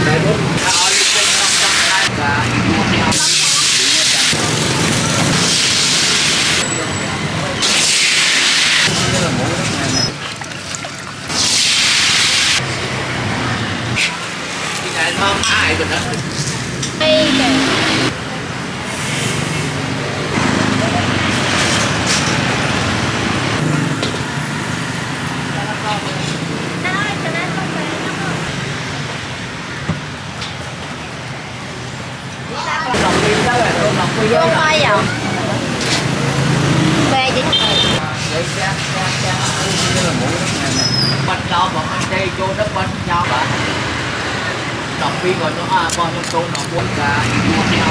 Đại bút. Ở đi trên trong hai và mua theo. Đây là mũ đó này. Cái này nó ai rồi đó. Đây kìa. Vô coi vào về chứ bánh cho bọn anh đây vô đất bánh cho bạn đọc phi còn nó con trong tô nó muốn cả mua theo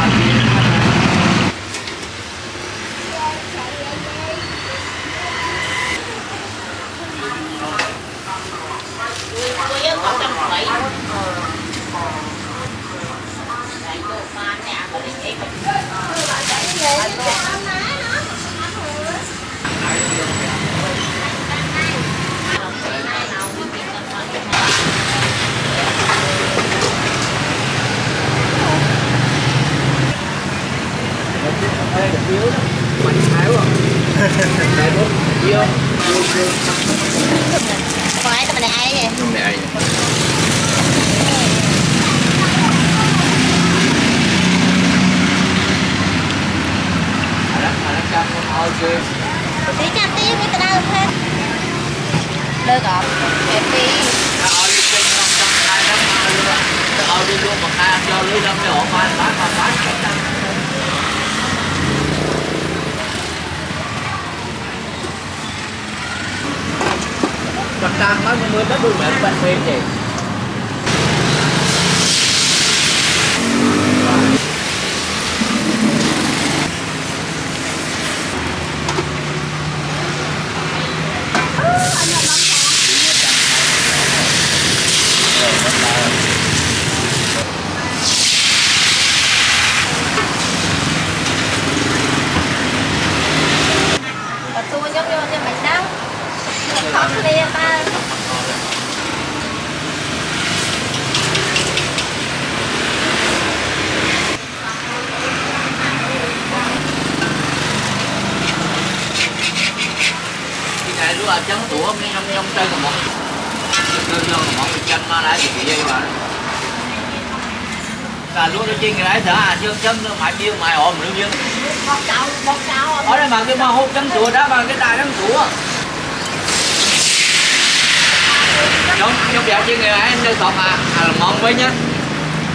mình thái rồi đây bút yêu còn ai tao mình ai vậy không này cho con thôi chứ tí chặt tí cái tao hết được rồi em đi ở đi trên trong hai đó ở đi luôn một hai cho lưới đâm cái ổ bán còn tăng mấy mươi đất đuôi mẹ bạn phê gì tôi nhóc vô cho mày đâu không đi ta cái này lúc là trắng tủa mấy ông chơi còn một chân mà lại thì vậy mà là lúc đó trên cái đấy thở dương chân nó mãi chiêu mãi ổn nữa dương một cậu ở đây mà cái mà hút trắng tủa đó mà cái đài trắng tủa giống vậy trên người ấy nơi còn là ngon với nhá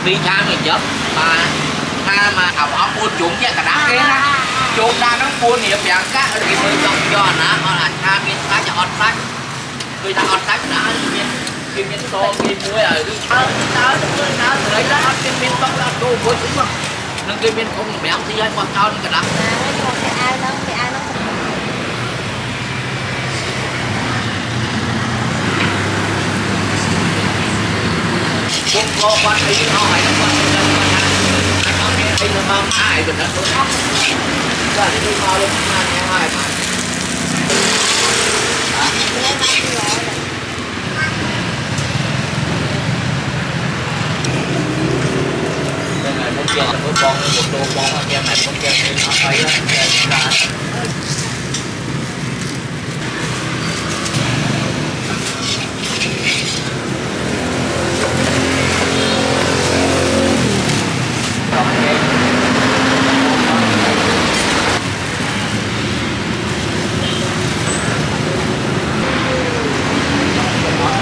đi tham người chớp mà tha mà học buôn chuộng chứ cả đá kia đó chuộng đa nó buôn hiệp dạng cá ở cái mưa trong cho nó là tha miếng cá cho on sách người ta on sách đã cái miếng to cái muối ở đi tao lấy đó cái miếng to là đồ muối cũng mà nên cái miếng không béo thì hai con cao cả đá cái ai nó không có quan ấy nó hay là quan ấy đây là mang ai rồi đó ra đi mau lên mang ai mà đây là một giờ một con một đô con anh em này con em nó ấy đó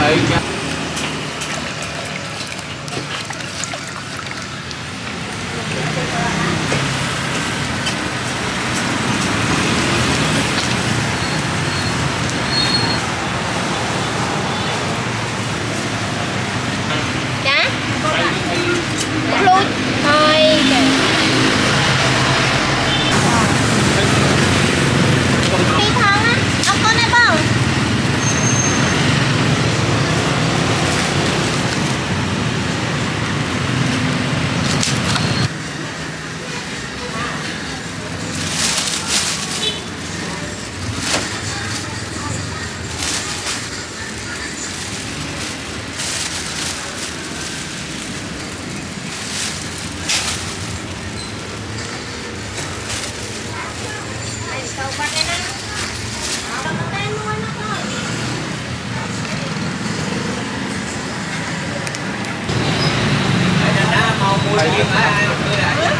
ấy nha Tự nhiên ai tươi lại chứ.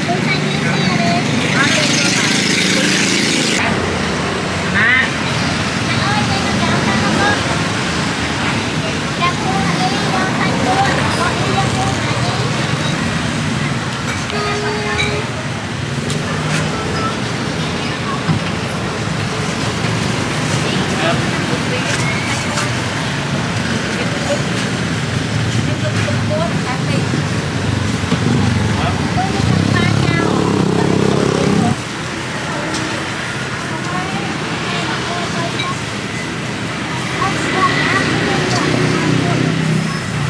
Tôi sang như thế